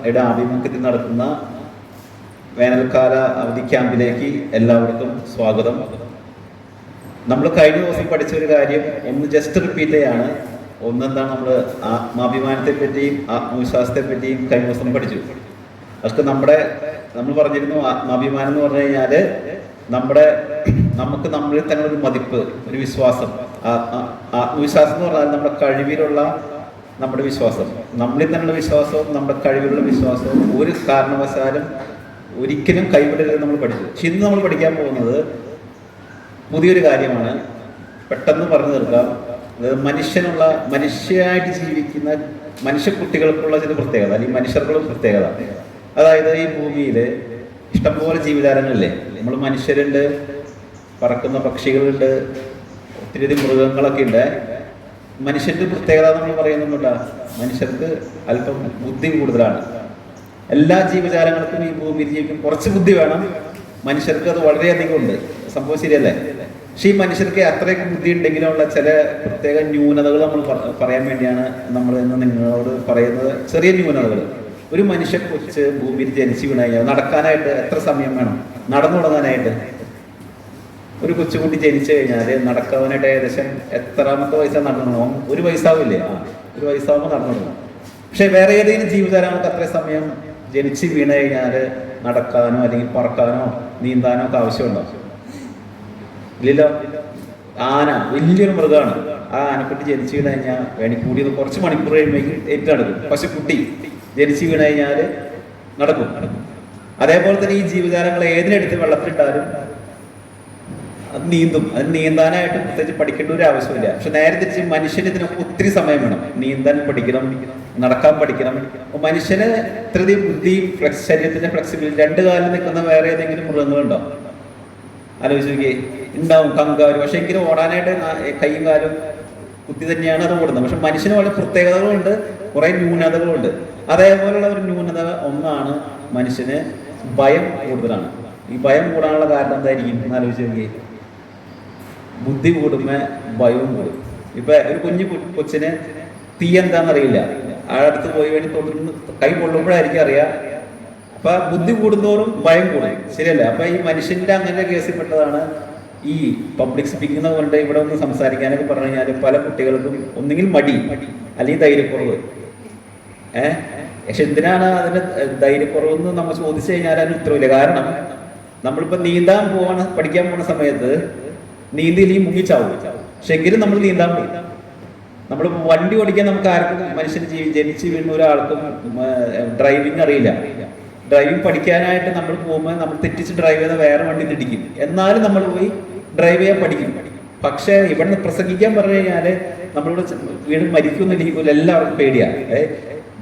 ആഭിമുഖ്യത്തിൽ നടക്കുന്ന വേനൽക്കാല അവധി ക്യാമ്പിലേക്ക് എല്ലാവർക്കും സ്വാഗതം. നമ്മൾ കഴിഞ്ഞ ദിവസം പഠിച്ച ഒരു കാര്യം ഒന്ന് ജസ്റ്റ് റിപ്പീറ്റ് ചെയ്യാണ്. ഒന്നെന്താണ്, നമ്മൾ ആത്മാഭിമാനത്തെ പറ്റിയും ആത്മവിശ്വാസത്തെ പറ്റിയും കഴിഞ്ഞ ദിവസം പഠിച്ചു. അതൊക്കെ നമ്മൾ പറഞ്ഞിരുന്നു, ആത്മാഭിമാനം എന്ന് പറഞ്ഞു കഴിഞ്ഞാൽ നമുക്ക് നമ്മളിൽ തന്നെ ഒരു മതിപ്പ്, ഒരു വിശ്വാസം. ആത്മവിശ്വാസം എന്ന് പറഞ്ഞാൽ നമ്മുടെ കഴിവിലുള്ള നമ്മുടെ വിശ്വാസം, നമ്മളിൽ തന്നെയുള്ള വിശ്വാസവും നമ്മുടെ കഴിവിലുള്ള വിശ്വാസവും ഒരു കാരണവശാലും ഒരിക്കലും കൈവിടരുത് നമ്മൾ പഠിച്ചു. പക്ഷെ ഇന്ന് നമ്മൾ പഠിക്കാൻ പോകുന്നത് പുതിയൊരു കാര്യമാണ്. പെട്ടെന്ന് പറഞ്ഞു തീർക്കാം. അതായത് മനുഷ്യനായിട്ട് ജീവിക്കുന്ന മനുഷ്യക്കുട്ടികൾക്കുള്ള ചില പ്രത്യേകത, അല്ലെങ്കിൽ മനുഷ്യർക്കുള്ള പ്രത്യേകത. അതായത് ഈ ഭൂമിയിൽ ഇഷ്ടംപോലെ ജീവജാലങ്ങളില്ലേ. നമ്മൾ മനുഷ്യരുണ്ട്, പറക്കുന്ന പക്ഷികളുണ്ട്, ഒത്തിരി മൃഗങ്ങളൊക്കെ ഉണ്ട്. മനുഷ്യന്റെ പ്രത്യേകത നമ്മൾ പറയുന്നില്ല, മനുഷ്യർക്ക് അല്പം ബുദ്ധി കൂടുതലാണ്. എല്ലാ ജീവജാലങ്ങൾക്കും ഈ ഭൂമിയിൽ ജീവിക്കും കുറച്ച് ബുദ്ധി വേണം, മനുഷ്യർക്ക് അത് വളരെയധികം ഉണ്ട്. സംഭവം ശരിയല്ലേ? പക്ഷെ ഈ മനുഷ്യർക്ക് അത്രയൊക്കെ ബുദ്ധി ഉണ്ടെങ്കിലുള്ള ചില പ്രത്യേക ന്യൂനതകൾ നമ്മൾ പറയാൻ വേണ്ടിയാണ് നമ്മൾ ഇന്ന് നിങ്ങളോട് പറയുന്നത്. ചെറിയ ന്യൂനതകൾ. ഒരു മനുഷ്യ കൊച്ച് ഭൂമിയിൽ ജനിച്ചു വീണ് കഴിഞ്ഞാൽ നടക്കാനായിട്ട് എത്ര സമയം വേണം? നടന്നു തുടങ്ങാനായിട്ട് ഒരു കൊച്ചുകുട്ടി ജനിച്ചു കഴിഞ്ഞാൽ നടക്കാനായിട്ട് ഏകദേശം എത്രാമത്തെ വയസ്സാണ് നടന്നു? ഒരു വയസ്സാവില്ലേ? ഒരു വയസ്സാവുമ്പോൾ നടന്നു തുടങ്ങും. പക്ഷെ വേറെ ഏതെങ്കിലും ജീവജാലങ്ങൾക്ക് അത്ര സമയം ജനിച്ച് വീണ് കഴിഞ്ഞാൽ നടക്കാനോ അല്ലെങ്കിൽ പറക്കാനോ നീന്താനോ ഒക്കെ ആവശ്യമുണ്ടോ? ഇല്ലല്ലോ. ആന വലിയൊരു മൃഗമാണ്. ആ ആനക്കുട്ടി ജനിച്ചു വീണ് കഴിഞ്ഞാൽ കൂടിയത് കുറച്ച് മണിക്കൂർ കഴിയുമ്പോഴേക്കും ഏറ്റു നടക്കും. പക്ഷെ കുട്ടി ജനിച്ചു വീണ് കഴിഞ്ഞാൽ നടക്കും. അതേപോലെ തന്നെ ഈ ജീവജാലങ്ങൾ ഏതിനെടുത്ത് വെള്ളത്തിലിട്ടാലും അത് നീന്തും. അത് നീന്താനായിട്ട് പ്രത്യേകിച്ച് പഠിക്കേണ്ട ഒരു ആവശ്യമില്ല. പക്ഷെ നേരെ തിരിച്ച് മനുഷ്യന് ഇതിനൊക്കെ ഒത്തിരി സമയം വേണം. നീന്താൻ പഠിക്കണം, നടക്കാൻ പഠിക്കണം. അപ്പൊ മനുഷ്യന് ഇത്രയധികം ബുദ്ധിയും ശരീരത്തിന്റെ ഫ്ലെക്സിബിലിറ്റി, രണ്ട് കാലിൽ നിൽക്കുന്ന വേറെ ഏതെങ്കിലും മൃഗങ്ങളുണ്ടോ? ആലോചിച്ച് നോക്കിയേ. ഉണ്ടാവും, കങ്കാരു. പക്ഷെ എങ്കിലും ഓടാനായിട്ട് കൈയും കാലും കുത്തി തന്നെയാണ് അത് ഓടുന്നത്. പക്ഷെ മനുഷ്യന് വളരെ പ്രത്യേകതകളുണ്ട്, കുറെ ന്യൂനതകളുണ്ട്. അതേപോലെയുള്ള ഒരു ന്യൂനത ഒന്നാണ് മനുഷ്യന് ഭയം കൂടുതലാണ്. ഈ ഭയം കൂടാനുള്ള കാരണം എന്തായിരിക്കും എന്ന് ആലോചിച്ച് നോക്കിയേ. ബുദ്ധി കൂടുമ്പോ ഭയവും കൂടും. ഇപ്പൊ ഒരു കുഞ്ഞു കൊച്ചിന് തീ എന്താണെന്നറിയില്ല, ആഴടുത്ത് പോയി വേണ്ടി തൊടുന്ന കൈ കൊള്ളുമ്പോഴായിരിക്കും അറിയാം. അപ്പൊ ബുദ്ധി കൂടുന്തോറും ഭയം കൂടും. ശരിയല്ല? അപ്പൊ ഈ മനുഷ്യന്റെ അങ്ങനെ കേസിൽപ്പെട്ടതാണ് ഈ പബ്ലിക് സ്പീക്കിംഗ് കൊണ്ട് ഇവിടെ ഒന്ന് സംസാരിക്കാനൊക്കെ പറഞ്ഞു കഴിഞ്ഞാൽ പല കുട്ടികൾക്കും ഒന്നുകിൽ മടി അല്ലെങ്കിൽ ധൈര്യക്കുറവ്. പക്ഷെ എന്തിനാണ് അതിന് ധൈര്യക്കുറവെന്ന് നമ്മൾ ചോദിച്ചു കഴിഞ്ഞാൽ അതിന് ഉത്തരവില്ല. കാരണം നമ്മളിപ്പോ നീന്താൻ പഠിക്കാൻ പോകുന്ന സമയത്ത് നീന്തിയില്ലെങ്കിൽ മുങ്ങിച്ചാവും. പക്ഷെ എങ്കിലും നമ്മൾ നീന്താൻ പോയി. നമ്മൾ വണ്ടി ഓടിക്കാൻ നമുക്ക് ആർക്കും, മനുഷ്യന് ജനിച്ച് വീഴുന്ന ഒരാൾക്കും ഡ്രൈവിംഗ് അറിയില്ല. ഡ്രൈവിംഗ് പഠിക്കാനായിട്ട് നമ്മൾ പോകുമ്പോൾ നമ്മൾ തെറ്റിച്ച് ഡ്രൈവ് ചെയ്ത വേറെ വണ്ടി തിടിക്കും. എന്നാലും നമ്മൾ പോയി ഡ്രൈവ് ചെയ്യാൻ പഠിക്കും. പക്ഷെ ഇവിടെ പ്രസംഗിക്കാൻ പറഞ്ഞു കഴിഞ്ഞാൽ നമ്മളിവിടെ വീട് മരിക്കുന്നില്ലെങ്കിൽ പോലും എല്ലാവർക്കും പേടിയാണ്.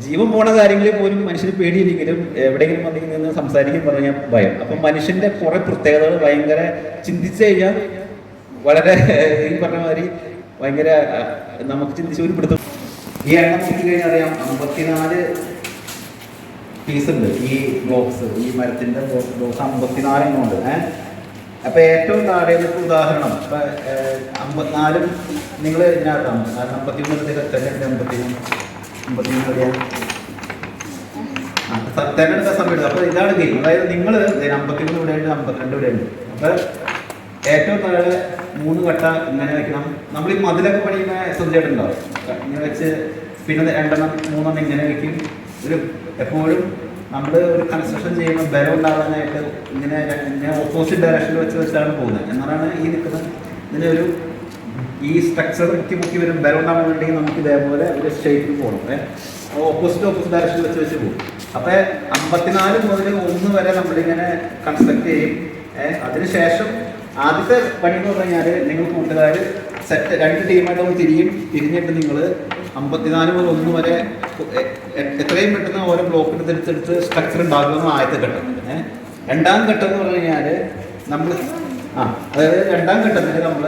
ജീവൻ പോണ കാര്യങ്ങളിൽ പോലും മനുഷ്യന് പേടിയില്ലെങ്കിലും എവിടെയെങ്കിലും വന്നെങ്കിൽ നിന്ന് സംസാരിക്കാൻ പറഞ്ഞാൽ ഭയം. അപ്പം മനുഷ്യന്റെ കുറെ പ്രത്യേകതകൾ ഭയങ്കര ചിന്തിച്ചു കഴിഞ്ഞാൽ വളരെ ഈ പറഞ്ഞ മാതിരി ഭയങ്കര നമുക്ക് ചിന്തിച്ച് ഒരു പിടുത്തം. ഈ എണ്ണം നോക്കി കഴിഞ്ഞാൽ അറിയാം, 54 പീസ് ഉണ്ട് ഈ ബോക്സ്. ഈ മരത്തിന്റെ ബോക്സ് 54 എണ്ണം ഉണ്ട്. അപ്പൊ ഏറ്റവും താഴെ ഉദാഹരണം ഇപ്പൊ 54 നിങ്ങൾ ഇതിനകത്താണ്. 51 തെരഞ്ഞെടുത്ത സമയത്ത്. അപ്പൊ ഇതാണ് ഗെയിം. അതായത് നിങ്ങൾ 51 ഇവിടെ ഉണ്ട്, 52 ഇവിടെ ഉണ്ട്. അപ്പൊ ഏറ്റവും താഴെ 3 കട്ട ഇങ്ങനെ വെക്കണം. നമ്മൾ ഈ മതിലൊക്കെ പണിയുന്ന ശ്രദ്ധയായിട്ടുണ്ടാവും. ഇങ്ങനെ വെച്ച് പിന്നെ 2-3 ഇങ്ങനെ വെക്കും. ഒരു എപ്പോഴും നമ്മൾ ഒരു കൺസ്ട്രക്ഷൻ ചെയ്യുമ്പോൾ ബലം ഉണ്ടാകാനായിട്ട് ഇങ്ങനെ ഓപ്പോസിറ്റ് ഡയറക്ഷനിൽ വെച്ചാണ് പോകുന്നത്. എന്നാണ് ഈ നിൽക്കുന്നത്. ഇതിനൊരു ഈ സ്ട്രക്ചർ മുക്കി വരും. ബലം ഉണ്ടാകുന്നുണ്ടെങ്കിൽ നമുക്ക് ഇതേപോലെ ഒരു ഷേപ്പിൽ പോകണം. ഓപ്പോസിറ്റ് ഡയറക്ഷനിൽ വെച്ച് പോകും. അപ്പൊ 54 മുതൽ 1 വരെ നമ്മളിങ്ങനെ കൺസ്ട്രക്ട് ചെയ്യും. അതിനുശേഷം ആദ്യത്തെ പണി എന്ന് പറഞ്ഞു കഴിഞ്ഞാൽ നിങ്ങൾ കൂട്ടുകാർ സെറ്റ് 2 ടീമായിട്ട് നമ്മൾ തിരിഞ്ഞിട്ട് നിങ്ങൾ 54 മുതൽ 1 വരെ എത്രയും പെട്ടെന്ന് ഓരോ ബ്ലോക്കിന് തിരിച്ചെടുത്ത് സ്ട്രക്ചർ ഉണ്ടാകുന്ന ആദ്യത്തെ ഘട്ടം. രണ്ടാം ഘട്ടം എന്ന് പറഞ്ഞു കഴിഞ്ഞാൽ നമ്മൾ അതായത് രണ്ടാം ഘട്ടത്തിൽ നമ്മൾ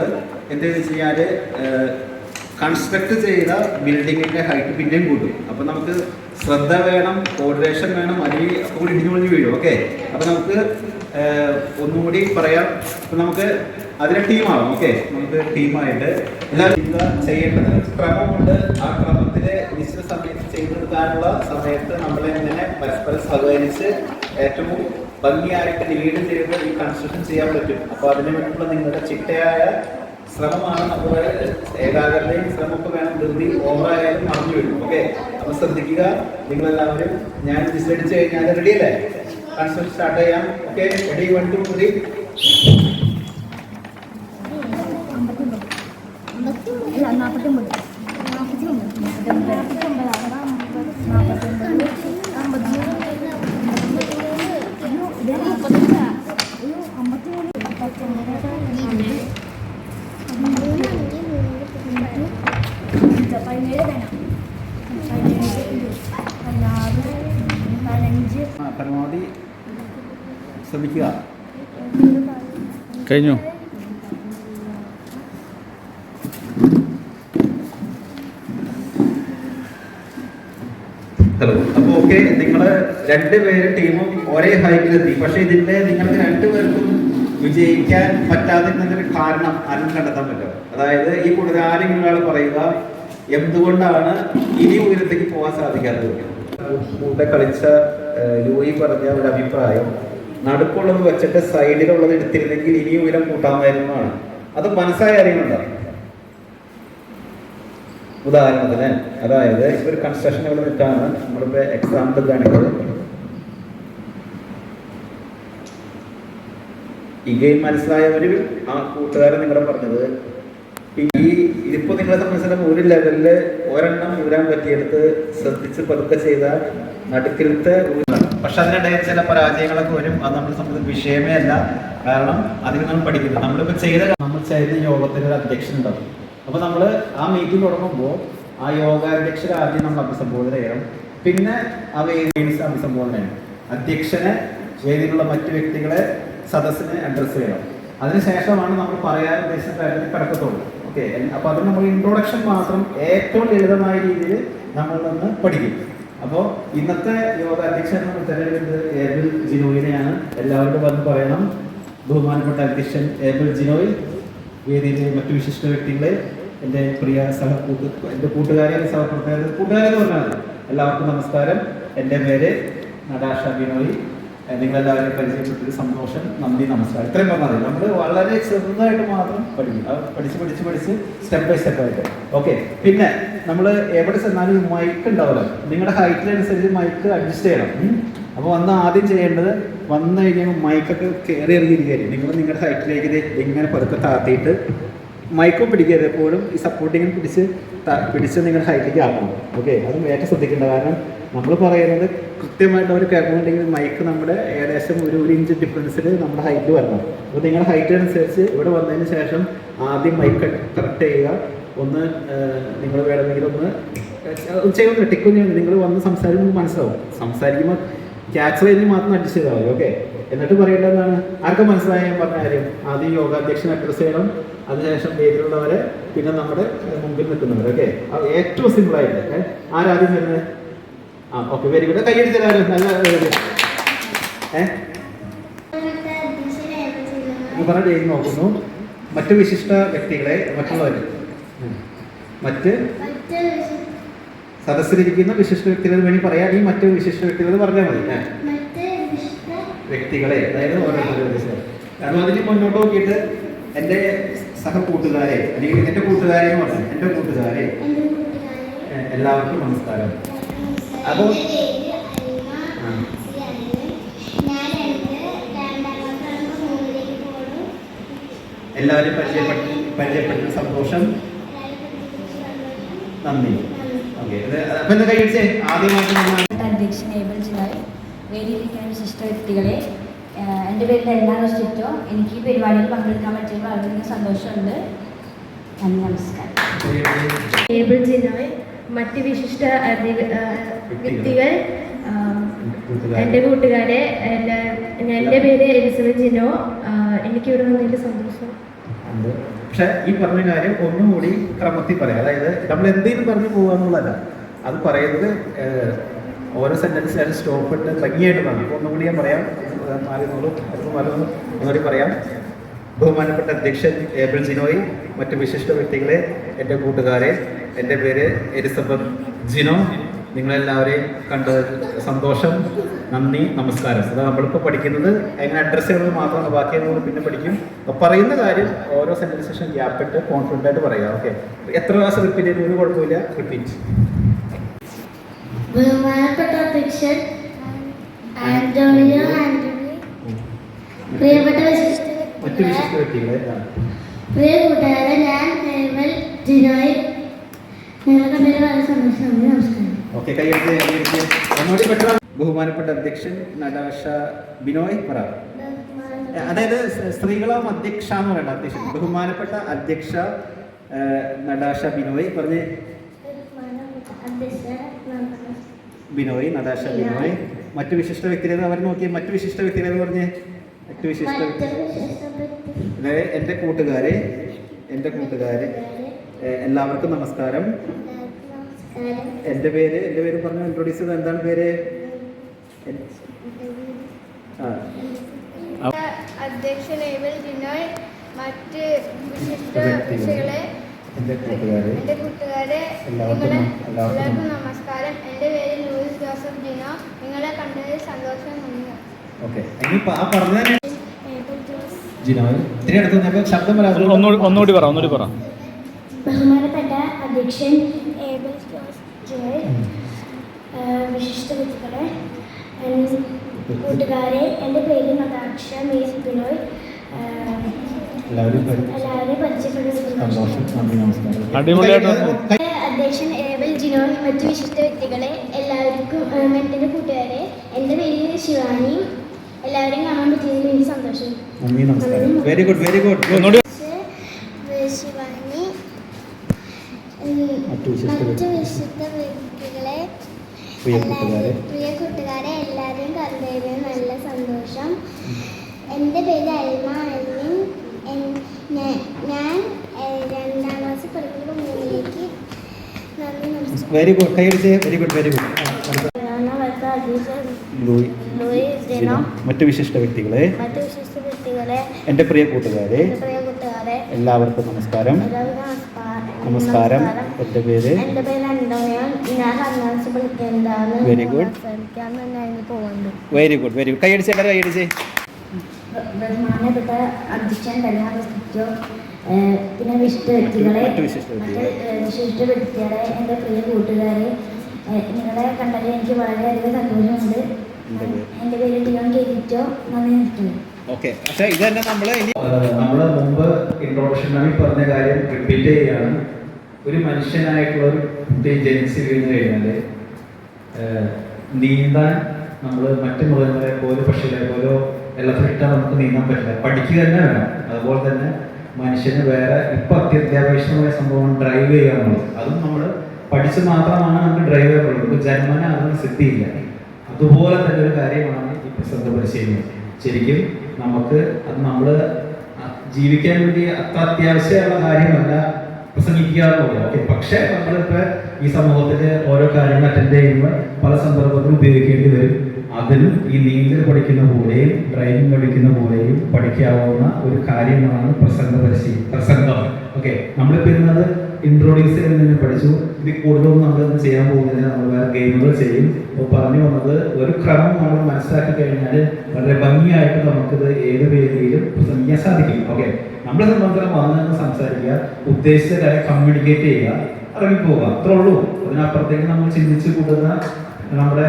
എന്ത് ചെയ്യാൽ കൺസ്ട്രക്ട് ചെയ്ത ബിൽഡിങ്ങിന്റെ ഹൈറ്റ് പിന്നെയും കൂട്ടും. അപ്പൊ നമുക്ക് ശ്രദ്ധ വേണം, കോർഡിനേഷൻ വേണം, അല്ലെങ്കിൽ അപ്പോൾ ഇടിഞ്ഞുപൊളിഞ്ഞ് വീഴും. ഓക്കെ, അപ്പൊ നമുക്ക് ഒന്നുകൂടി പറയാം. അപ്പൊ നമുക്ക് അതിനെ ടീമാവാം. ഓക്കെ, നമുക്ക് ടീമായിട്ട് എല്ലാവരും ചെയ്യേണ്ടത് ക്രമമുണ്ട്. ആ ക്രമത്തിലെ നിശ്ചിത സമയത്ത് ചെയ്തെടുക്കാനുള്ള സമയത്ത് നമ്മളെങ്ങനെ പരസ്പരം സഹകരിച്ച് ഏറ്റവും ഭംഗിയായിട്ട് ലീഡ് ചെയ്ത് ഈ കൺസ്ട്രക്ഷൻ ചെയ്യാൻ പറ്റും. അപ്പോൾ അതിനു വേണ്ടിയുള്ള നിങ്ങളുടെ ചിട്ടയായ ശ്രമമാണ് നമ്മുടെ ഏകാഗ്രതയും ശ്രമമൊക്കെ വേണം. ധൃതി ഓവറായാലും മറന്നു വരും. ഓക്കെ, അപ്പോൾ ശ്രദ്ധിക്കുക നിങ്ങളെല്ലാവരും. ഞാൻ വിസിലടിച്ച് കഴിഞ്ഞാൽ റെഡി അല്ലേ? കൺസ്ട്രക്ഷൻ സ്റ്റാർട്ട് ചെയ്യാം. Okay, ready? 1 2 3. പരമാവധി ശ്രമിക്കുക. കഴിഞ്ഞു. ഹലോ. അപ്പോൾ ഓക്കെ, നിങ്ങൾ രണ്ടുപേരും ടീമും ഒരേ ഹൈറ്റിലെത്തി. പക്ഷെ ഇതിന്റെ നിങ്ങൾക്ക് രണ്ടുപേർക്കും വിജയിക്കാൻ പറ്റാതിരുന്നതിന് കാരണം ആരും കണ്ടെത്താൻ പറ്റും. അതായത് ഈ കൂടുതൽ ആരെങ്കിലും ഒരാൾ പറയുക എന്തുകൊണ്ടാണ് ഇനി ഉയരത്തേക്ക് പോകാൻ സാധിക്കാത്തത്. കൂടെ കളിച്ച ലൂയി പറഞ്ഞ ഒരു അഭിപ്രായം, നടുക്കുള്ളത് വെച്ചിട്ട് സൈഡിലുള്ളത് എടുത്തിരുന്നെങ്കിൽ ഇനി ഉയരം കൂട്ടാമായിരുന്നതാണ്. അത് മനസ്സായ കാര്യങ്ങളുണ്ടാവും. ഉദാഹരണത്തിന്, അതായത് ഇപ്പോൾ ഒരു കൺസ്ട്രക്ഷൻ ഇവിടെ നിൽക്കാണ്. നമ്മളിപ്പോൾ എക്സാമ്പിൾ കാണിക്കുന്നത്. ഈ ഗെയിം മനസ്സിലായവർ ആ കൂട്ടുകാരൻ നിങ്ങളെ പറഞ്ഞത് ഇതിപ്പോൾ നിങ്ങളെ സംബന്ധിച്ചിടത്തോളം ഒരു ലെവലിൽ ഒരെണ്ണം ഊരാൻ പറ്റിയെടുത്ത് ശ്രദ്ധിച്ച് പതുക്കെ ചെയ്താൽ നടുക്കിലത്തെ. പക്ഷെ അതിനിടയിൽ ചില പരാജയങ്ങളൊക്കെ വരും. അത് നമ്മളെ സംബന്ധിച്ച് വിഷയമേ അല്ല. കാരണം അതിൽ നമ്മൾ പഠിക്കുന്നത് നമ്മളിപ്പോൾ നമ്മൾ ചെയ്ത യോഗത്തിന് ഒരു അധ്യക്ഷൻ ഉണ്ടാവും. അപ്പോൾ നമ്മൾ ആ മീറ്റിംഗ് തുടങ്ങുമ്പോൾ ആ യോഗാധ്യക്ഷർ ആദ്യം നമ്മൾ അഭിസംബോധന ചെയ്യണം. പിന്നെ ആ വേദിയെ അഭിസംബോധന ചെയ്യണം. അധ്യക്ഷനെ, വേദിയിലുള്ള മറ്റു വ്യക്തികളെ, സദസ്സിനെ അഡ്രസ്സ് ചെയ്യണം. അതിനുശേഷമാണ് നമ്മൾ പറയാൻ ഉദ്ദേശിച്ച കാര്യത്തിൽ കിടക്കത്തുള്ളൂ. ഓക്കെ, അപ്പോൾ അത് നമ്മൾ ഇൻട്രൊഡക്ഷൻ മാത്രം ഏറ്റവും ലളിതമായ രീതിയിൽ നമ്മൾ നിന്ന് പഠിക്കും. അപ്പോൾ ഇന്നത്തെ യോഗാധ്യക്ഷൻ നമ്മൾ തിരഞ്ഞെടുത്തത് ഏബിൾ ജിനോയിനെയാണ്. എല്ലാവരോടും വന്ന് പറയണം, ബഹുമാനപ്പെട്ട അധ്യക്ഷൻ ഏബിൾ ജിനോയ്, വേദിയിലെ മറ്റു വിശിഷ്ട വ്യക്തികളെ, എൻ്റെ പ്രിയ എൻ്റെ കൂട്ടുകാരെ, കൂട്ടുകാരെ എന്ന് പറഞ്ഞാൽ എല്ലാവർക്കും നമസ്കാരം. എൻ്റെ പേര് നടാഷ ബിനോയ്. നിങ്ങളെല്ലാവരും പരിചയപ്പെട്ടൊരു സന്തോഷം. നന്ദി, നമസ്കാരം. ഇത്രയും പറഞ്ഞാൽ നമ്മൾ വളരെ ചെറുതായിട്ട് മാത്രം പഠിക്കും. അത് പഠിച്ച് സ്റ്റെപ്പ് ബൈ സ്റ്റെപ്പ് ആയിട്ട്. ഓക്കെ, പിന്നെ നമ്മൾ എവിടെ ചെന്നാലും മൈക്ക് ഉണ്ടാവില്ല. നിങ്ങളുടെ ഹൈറ്റിനനുസരിച്ച് മൈക്ക് അഡ്ജസ്റ്റ് ചെയ്യണം. അപ്പോൾ ആദ്യം ചെയ്യേണ്ടത്, വന്നു കഴിഞ്ഞാൽ മൈക്കൊക്കെ കയറി ഇറങ്ങിയിരിക്കുകയായിരിക്കും. നിങ്ങൾ നിങ്ങളുടെ ഹൈറ്റിലേക്ക് ഇങ്ങനെ പതുക്കെ താത്തിയിട്ട് മൈക്കും പിടിക്കരുത്. എപ്പോഴും ഈ സപ്പോർട്ടിങ്ങനെ പിടിച്ച് നിങ്ങളുടെ ഹൈറ്റിലേക്ക് ആക്കണം. ഓക്കെ, അതും ഏറ്റവും ശ്രദ്ധിക്കേണ്ട. കാരണം നമ്മൾ പറയുന്നത് കൃത്യമായിട്ട് അവർ കേൾക്കുന്നുണ്ടെങ്കിൽ മൈക്ക് നമ്മുടെ ഏകദേശം ഒരു ഇഞ്ച് ഡിഫറൻസിൽ നമ്മുടെ ഹൈറ്റ് വരണം. അപ്പോൾ നിങ്ങളുടെ ഹൈറ്റ് അനുസരിച്ച് ഇവിടെ വന്നതിന് ശേഷം ആദ്യം മൈക്ക് കറക്റ്റ് ചെയ്യുക. ഒന്ന് നിങ്ങൾ വേണമെങ്കിൽ ഒന്ന് ചെയ്യുന്നില്ല, ടിക്കും ചെയ്യുന്നില്ല. നിങ്ങൾ വന്ന് സംസാരിക്കുമ്പോൾ മനസ്സിലാവും. സംസാരിക്കുമ്പോൾ ക്യാച്ച് റേഞ്ചിൽ മാത്രം അഡ്ജസ്റ്റ് ചെയ്താൽ മതി. ഓക്കെ, എന്നിട്ട് പറയേണ്ടതാണ്, ആർക്കും മനസ്സിലായ ഞാൻ പറഞ്ഞ കാര്യം, ആദ്യം യോഗാധ്യക്ഷൻ അഡ്രസ് ചെയ്യണം. അതിനുശേഷം പേരിലുള്ളവരെ, പിന്നെ നമ്മുടെ മുമ്പിൽ നിൽക്കുന്നവർ. ഓക്കെ, അത് ഏറ്റവും സിമ്പിളായിട്ട്. ആരാദ്യം വരുന്നത്? Okay, very good. കൈയടിച്ചാലും നല്ല പറഞ്ഞ ചെയ്ത് നോക്കുന്നു. മറ്റു വിശിഷ്ട വ്യക്തികളെ, മറ്റുള്ളവർ, മറ്റ് സദസ്സിലിരിക്കുന്ന വിശിഷ്ട വ്യക്തികൾ വേണ്ടി പറയാം. ഈ മറ്റു വിശിഷ്ട വ്യക്തികൾ പറഞ്ഞാൽ മതി. വ്യക്തികളെ, അതായത് ഓരോരുത്തരും. കാരണം അതിന് മുന്നോട്ട് നോക്കിയിട്ട് എൻ്റെ സഹകൂട്ടുകാരെ, അല്ലെങ്കിൽ എൻ്റെ കൂട്ടുകാരെ എന്ന് പറഞ്ഞു, എൻ്റെ കൂട്ടുകാരെ എല്ലാവർക്കും നമസ്കാരം. അപ്പോൾ എല്ലാവരും പരിചയപ്പെട്ട സന്തോഷം, നന്ദി. ഓക്കെ, അപ്പം എന്താ കഴിച്ചേ? ആദ്യമായിട്ട് അധ്യക്ഷൻ ഏബിൾ ജിനോയ്, വേദിയിലിരിക്കുന്ന വിശിഷ്ട വ്യക്തികളെ, എൻ്റെ പേര് എല്ലാ റോസ്റ്റിറ്റോ. എനിക്ക് ഈ പരിപാടിയിൽ പങ്കെടുക്കാൻ പറ്റിയപ്പോൾ വളരെയധികം സന്തോഷമുണ്ട്. നന്ദി, നമസ്കാരം. ഏബിൾ ജിനോയ്, മറ്റ് വിശിഷ്ട വ്യക്തികൾ, എൻ്റെ കൂട്ടുകാരെ, എൻ്റെ പേര് എലിസബത്ത് ജിനോ. എനിക്കിവിടെ വന്നതിൻ്റെ സന്തോഷം. പക്ഷെ ഈ പറഞ്ഞ കാര്യം ഒന്നുകൂടി ക്രമത്തിൽ പറയാം. അതായത് നമ്മൾ എന്തെങ്കിലും പറഞ്ഞു പോകുക എന്നുള്ളതല്ല, അത് പറയുന്നത് ഓരോ സെൻറ്റൻസിലും സ്റ്റോപ്പ് ഇട്ട് ഭംഗിയായിട്ട് പറഞ്ഞു. ഇപ്പോൾ ഒന്നുകൂടി ഞാൻ പറയാം, ഒന്നുകൂടി പറയാം. ബഹുമാനപ്പെട്ട അധ്യക്ഷൻ ഏബിൾ ജിനോയ്, മറ്റ് വിശിഷ്ട വ്യക്തികളെ, എൻ്റെ കൂട്ടുകാരെ, എൻ്റെ പേര് എലിസബത്ത് ജിനോ. നിങ്ങളെല്ലാവരെയും കണ്ടത് സന്തോഷം. നന്ദി, നമസ്കാരം. അതാ നമ്മളിപ്പോൾ പഠിക്കുന്നത് എങ്ങനെ അഡ്രസ്സ് ചെയ്യുന്നത് മാത്രമാണ്. ബാക്കി നമ്മൾ പിന്നെ പഠിക്കും. അപ്പോൾ പറയുന്ന കാര്യം ഓരോ സെൻറ്റൻസേഷൻ ഗ്യാപ്പിട്ട് കോൺഫിഡൻ്റ് ആയിട്ട് പറയുക. ഓക്കെ, എത്ര പ്രാവശ്യം റിപ്പീറ്റ് ചെയ്യുന്ന ഒരു കുഴപ്പമില്ല. റിപ്പീറ്റ്. ബഹുമാനപ്പെട്ട അധ്യക്ഷൻ ആന്റോണിയോ ആന്റണി, പ്രിയപ്പെട്ട മറ്റു വിശിഷ്ട വ്യക്തികളെ, പ്രിയ കൂട്ടുകാരെ, ഞാൻ ഹേമൽ ജിനോയ്, നിങ്ങളുടെ പേര് വളരെ സന്തോഷമാണ്. നമസ്കാരം. ഓക്കെ, കൈയ്യടിച്ച് ഒന്നുകൂടി പെട്ടെന്ന്. ബഹുമാനപ്പെട്ട അധ്യക്ഷൻ നടാഷ ബിനോയ് പറ. അതായത് സ്ത്രീകളാവും അധ്യക്ഷ എന്ന് പറയണ്ട, അധ്യക്ഷൻ. ബഹുമാനപ്പെട്ട അധ്യക്ഷ നടാഷ ബിനോയ് പറഞ്ഞ്. ബിനോയ്, നടാഷ ബിനോയ്. മറ്റു വിശിഷ്ട വ്യക്തികളെ അവർ നോക്കി. മറ്റു വിശിഷ്ട വ്യക്തികളെന്ന് പറഞ്ഞ്. മറ്റു വിശിഷ്ട അതായത് എൻ്റെ കൂട്ടുകാരെ എല്ലാവർക്കും നമസ്കാരം. എൻ്റെ പേര് പറഞ്ഞു ഇൻട്രൊഡ്യൂസ് ചെയ്ത്. എന്താണ് പേര്? അധ്യക്ഷൻ ഏബൽ ജിനോയ്, മറ്റ് വിശിഷ്ട വ്യക്തികളെ, എൻ്റെ കൂട്ടുകാരെ, എല്ലാവർക്കും നമസ്കാരം. എൻ്റെ പേര് ലൂയിസ് ജോസഫ് ജിനോ. നിങ്ങളെ കണ്ടതിൽ സന്തോഷം. ഓക്കെ, ഒന്നുകൂടി പറ. ബഹുമാനപ്പെട്ട അധ്യക്ഷൻ ഏബൽ ജോസ് ജിനോയ്, വിശിഷ്ട വ്യക്തികളെ, കൂട്ടുകാരെ, എൻ്റെ പേര് നടാക്ഷ മേസ് ബിനോയ്. എല്ലാവരും അധ്യക്ഷൻ ഏബൽ ജിനോയ്, മറ്റു വിശിഷ്ട വ്യക്തികളെ, എല്ലാവർക്കും എൻ്റെ കൂട്ടുകാരെ, എൻ്റെ പേര് ശിവാനി. എല്ലാവരെയും കാണാൻ പറ്റിയതിൽ എനിക്ക് സന്തോഷം. Very good. ശിവാനി, മറ്റു വിശിഷ്ട വ്യക്തികളെ, പ്രിയ കൂട്ടുകാരെ, എല്ലാവരെയും കണ്ടതിൽ നല്ല സന്തോഷം. എൻ്റെ പേര് അൽമ അൽമിൻ. ഞാൻ 2ാം ക്ലാസ്സിൽ പഠിക്കുന്ന 3ലേക്ക്. നന്ദി, നമസ്കാരം. Very good. മറ്റു വിശിഷ്ട വ്യക്തികളെ, എൻ്റെ പ്രിയ കൂട്ടുകാരെ, എല്ലാവർക്കും നമസ്കാരം. എൻ്റെ പേര് അന്റോണിയോ. ഞാൻ 2ാം ക്ലാസ്സിൽ പഠിക്കുന്നതാണ്. Very good. കൈയടിച്ചേ. ബഹുമാനപ്പെട്ട അധ്യക്ഷൻ പിന്നെ വിശിഷ്ട വ്യക്തികളെ, എൻ്റെ പ്രിയ കൂട്ടുകാരെ, നിങ്ങളെ കണ്ടതിൽ എനിക്ക് വളരെയധികം സന്തോഷമുണ്ട്. എൻ്റെ പേര് ഡിയോൺ കെരിറ്റോ. നന്ദി. ഓക്കെ, പക്ഷേ ഇത് തന്നെ നമ്മൾ മുമ്പ് ഇൻട്രോഡക്ഷനായി പറഞ്ഞ കാര്യം റിപ്പീറ്റ് ചെയ്യുകയാണ്. ഒരു മനുഷ്യനായിട്ടുള്ള ഒരു കുട്ടി ജനിച്ചു കഴിഞ്ഞു കഴിഞ്ഞാൽ നീന്താൻ നമ്മൾ മറ്റു മൃഗങ്ങളെ പോലെ, പക്ഷികളെ പോലെ വെള്ളത്തിലിട്ടാൽ നമുക്ക് നീന്താൻ പറ്റില്ല. പഠിക്കുക തന്നെ വേണം. അതുപോലെ തന്നെ മനുഷ്യന് വേറെ ഇപ്പം അത്യന്താപേക്ഷിതമായ സംഭവം ഡ്രൈവ് ചെയ്യുക എന്നുള്ളത്. അതും നമ്മൾ പഠിച്ച് മാത്രമാണ് നമുക്ക് ഡ്രൈവ് ചെയ്യാൻ നമുക്ക് ജന്മന അതിന് സിദ്ധിയില്ല. അതുപോലെ തന്നെ ഒരു കാര്യമാണ് ഈ പ്രസംഗ പരിശീലനം. ശരിക്കും നമുക്ക് അത് നമ്മൾ ജീവിക്കാൻ വേണ്ടി അത്ര അത്യാവശ്യമുള്ള കാര്യമല്ല പ്രസംഗിക്കാറുള്ളത്. ഓക്കെ, പക്ഷേ നമ്മളിപ്പോൾ ഈ സമൂഹത്തിൽ ഓരോ കാര്യങ്ങൾ അറ്റൻഡ് ചെയ്യുമ്പോൾ പല സന്ദർഭത്തിലും ഉപയോഗിക്കേണ്ടി വരും. അതിനും ഈ നീന്തൽ പഠിക്കുന്ന പോലെയും ഡ്രൈവിംഗ് പഠിക്കുന്ന പോലെയും പഠിക്കാവുന്ന ഒരു കാര്യമാണ് പ്രസംഗം. ഓക്കെ, നമ്മളിപ്പോൾ ഇരുന്നത് ഇൻട്രോഡ്യൂസ് ചെയ്യുന്നതിന് പഠിച്ചു. ഇതിൽ കൂടുതലൊന്നും നമ്മളൊന്നും ചെയ്യാൻ പോകുന്നില്ല. നമ്മൾ വേറെ ഗെയിമുകൾ ചെയ്യും. അപ്പോൾ പറഞ്ഞു വന്നത് ഒരു ക്രമം നമ്മൾ മനസ്സിലാക്കി കഴിഞ്ഞാൽ വളരെ ഭംഗിയായിട്ട് നമുക്കിത് ഏത് വേദിയിലും പ്രസംഗിക്കാൻ സാധിക്കും. ഓക്കെ, നമ്മളെ സംബന്ധിച്ചിടത്തോളം വന്നതെന്ന് സംസാരിക്കുക, ഉദ്ദേശിച്ച കാര്യം കമ്മ്യൂണിക്കേറ്റ് ചെയ്യുക, ഇറങ്ങിപ്പോവുക, അത്രേ ഉള്ളൂ. അതിനപ്പുറത്തേക്ക് നമ്മൾ ചിന്തിച്ച് കൂട്ടുന്ന നമ്മുടെ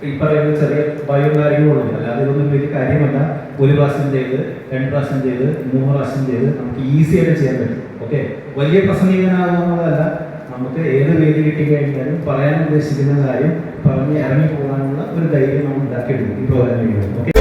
ഈ പറയുന്ന ചെറിയ ഭയം കാര്യങ്ങളുള്ളൂ. അല്ലാതെ ഇതൊന്നും വലിയ കാര്യമല്ല. 1 പ്രാവശ്യം ചെയ്ത്, 2 പ്രാവശ്യം ചെയ്ത്, 3 പ്രാവശ്യം ചെയ്ത് നമുക്ക് ഈസി ആയിട്ട് ചെയ്യാൻ പറ്റും. ഓക്കെ, വലിയ പ്രസംഗികനാകുന്നതല്ല. നമുക്ക് ഏത് വേദി കിട്ടിക്കഴിഞ്ഞാലും പറയാൻ ഉദ്ദേശിക്കുന്ന കാര്യം പറഞ്ഞ് ഇറങ്ങി പോകാനുള്ള ഒരു ധൈര്യം നമ്മൾ ഉണ്ടാക്കിയെടുക്കും ഈ പ്രോഗ്രാം. ഓക്കെ.